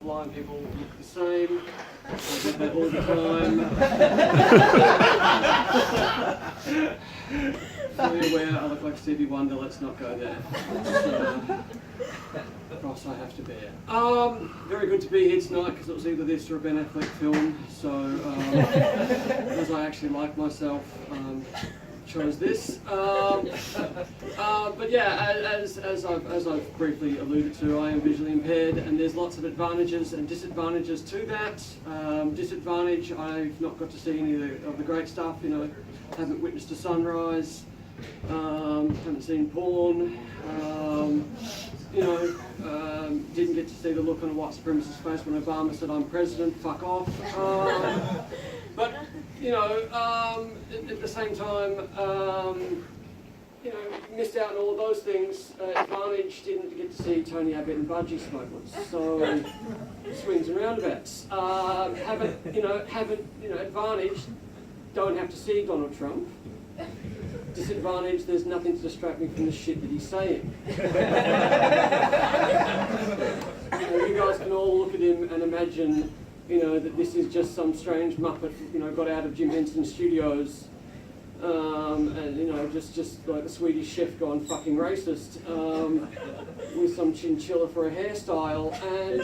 Blind people look the same. I get that all the time. Fully aware I look like Stevie Wonder, let's not go there. Cross I have to bear. Very good to be here tonight because it was either this or a Ben Affleck film. So, as I actually like myself, chose this. But yeah, as I've briefly alluded to, I am visually impaired, and there's lots of advantages and disadvantages to that. Disadvantage, I've not got to see any of the great stuff. You know, haven't witnessed a sunrise. Haven't seen porn. You know, didn't get to see the look on a white supremacist face when Obama said, "I'm president." Fuck off. But you know, at the same time, you know, missed out on all of those things. Advantage, didn't get to see Tony Abbott and Budgie smokers. So swings and roundabouts. Haven't you know, advantage, don't have to see Donald Trump. Disadvantage, there's nothing to distract me from the shit that he's saying. You know, you guys can all look at him and imagine, you know, that this is just some strange Muppet, you know, got out of Jim Henson Studios, and you know, just like the Swedish chef gone fucking racist, with some chinchilla for a hairstyle, and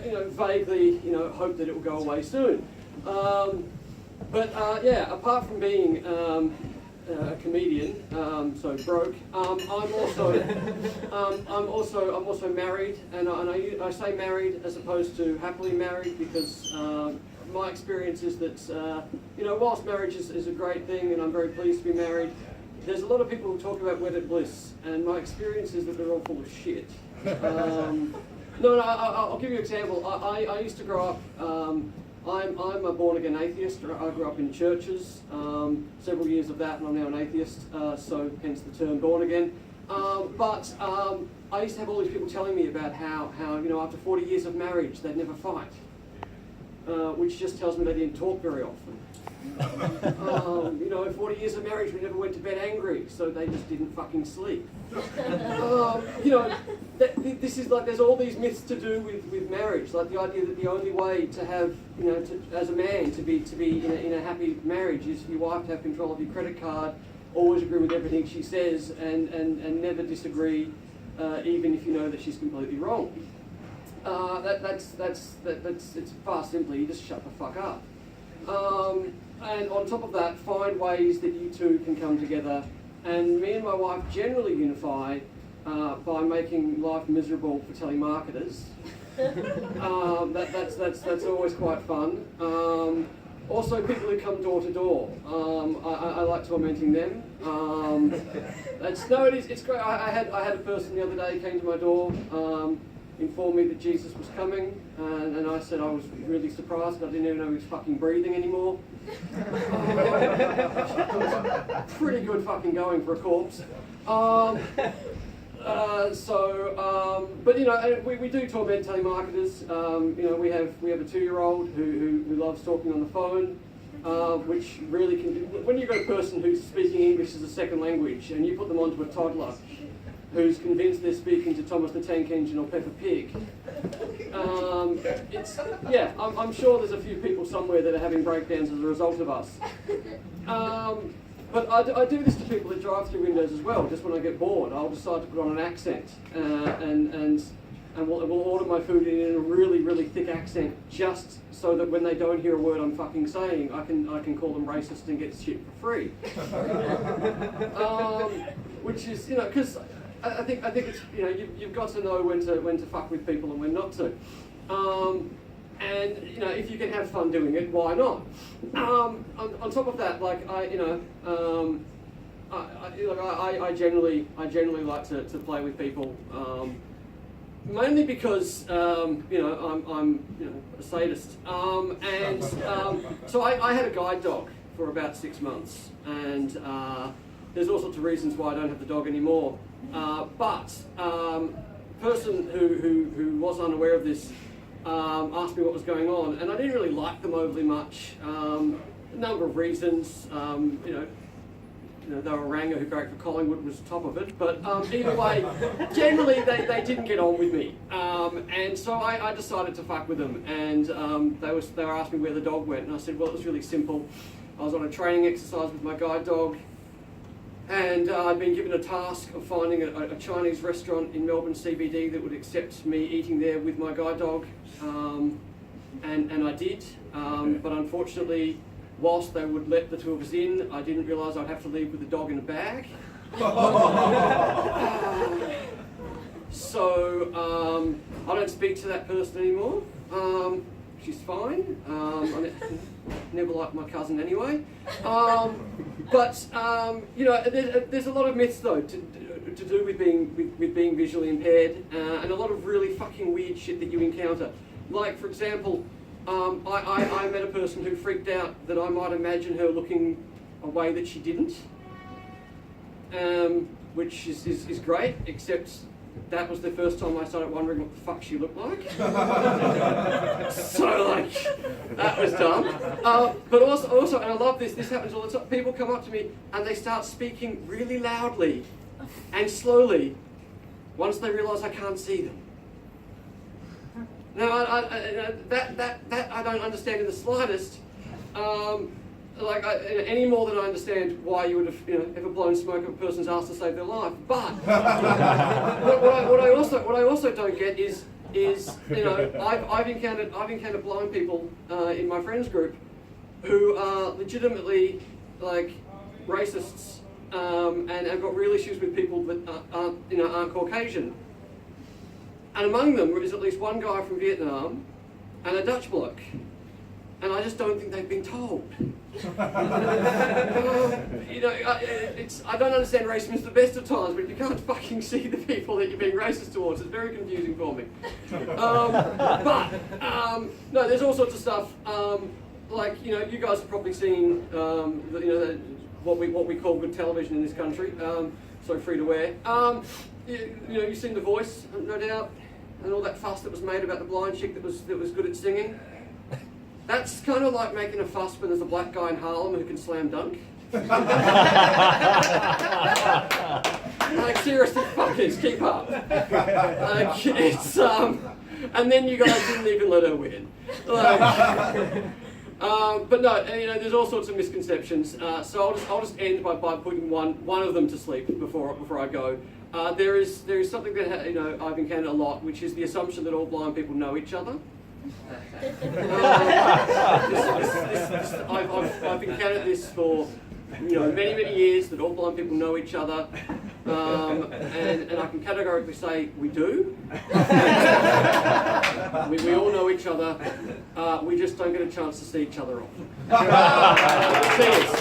you know, vaguely, you know, hope that it will go away soon. But yeah, apart from being a comedian, so broke. I'm also married, and I say married as opposed to happily married because my experience is that you know, whilst marriage is a great thing, and I'm very pleased to be married, there's a lot of people who talk about wedded bliss, and my experience is that they're all full of shit. I'll give you an example. I used to grow up. I'm a born-again atheist. I grew up in churches, several years of that, and I'm now an atheist, so hence the term born-again. But I used to have all these people telling me about how you know, after 40 years of marriage, they'd never fight, which just tells me they didn't talk very often. You know, 40 years of marriage, we never went to bed angry, so they just didn't fucking sleep. You know, this is like, there's all these myths to do with marriage, like the idea that the only way to have, you know, as a man, to be in a happy marriage is for your wife to have control of your credit card, always agree with everything she says, and never disagree, even if you know that she's completely wrong. It's far simpler, you just shut the fuck up. And on top of that, find ways that you two can come together. And me and my wife generally unify by making life miserable for telemarketers. That's always quite fun. Also, people who come door to door. I like tormenting them. It's great. I had a person the other day came to my door. Informed me that Jesus was coming, and I said I was really surprised. I didn't even know he was fucking breathing anymore. Pretty good fucking going for a corpse. But you know, we do torment telemarketers. You know, we have a 2-year-old who loves talking on the phone, which really can do. When you've got a person who's speaking English as a second language, and you put them onto a toddler who's convinced they're speaking to Thomas the Tank Engine or Peppa Pig. I'm sure there's a few people somewhere that are having breakdowns as a result of us. But I do this to people that drive through windows as well. Just when I get bored, I'll decide to put on an accent and we'll order my food in a really, really thick accent, just so that when they don't hear a word I'm fucking saying, I can call them racist and get shit for free. Which is, you know, because I think it's, you know, you've got to know when to fuck with people and when not to. And you know, if you can have fun doing it, why not? On top of that, like I generally like to play with people, mainly because you know, I'm you know, a sadist, and so I had a guide dog for about 6 months, and there's all sorts of reasons why I don't have the dog anymore. But person who was unaware of this asked me what was going on, and I didn't really like them overly much. A number of reasons. You know, they were a ranger who great for Collingwood was top of it. But either way, generally they didn't get on with me, and so I decided to fuck with them. And they were asking me where the dog went, and I said, well, it was really simple. I was on a training exercise with my guide dog, and I'd been given a task of finding a Chinese restaurant in Melbourne CBD that would accept me eating there with my guide dog, and I did. But unfortunately, whilst they would let the two of us in, I didn't realise I'd have to leave with the dog in a bag. So I don't speak to that person anymore. She's fine. I never liked my cousin anyway. But you know, there's a lot of myths though to do with being visually impaired, and a lot of really fucking weird shit that you encounter. Like, for example, I met a person who freaked out that I might imagine her looking a way that she didn't, which is great, except that was the first time I started wondering what the fuck she looked like. So, like, that was dumb. But also, and I love this happens all the time, people come up to me and they start speaking really loudly and slowly once they realise I can't see them. Now, that I don't understand in the slightest. Any more than I understand why you would have ever blown smoke up a person's ass to save their life. But what I also don't get is I've encountered blind people in my friends group who are legitimately like racists and have got real issues with people that aren't Caucasian. And among them is at least one guy from Vietnam and a Dutch bloke. And I just don't think they've been told. I don't understand racism at the best of times, but if you can't fucking see the people that you're being racist towards, it's very confusing for me. No, there's all sorts of stuff. You guys have probably seen, what we call good television in this country. So free to wear. You've seen The Voice, no doubt, and all that fuss that was made about the blind chick that was good at singing. That's kind of like making a fuss when there's a black guy in Harlem who can slam dunk. Like, seriously, fuckers, keep up. And then you guys didn't even let her win. But no, there's all sorts of misconceptions. So I'll just end by putting one of them to sleep before I go. There is something that I've encountered a lot, which is the assumption that all blind people know each other. I've encountered this for many years, that all blind people know each other, and I can categorically say we do. We all know each other. We just don't get a chance to see each other often. Cheers.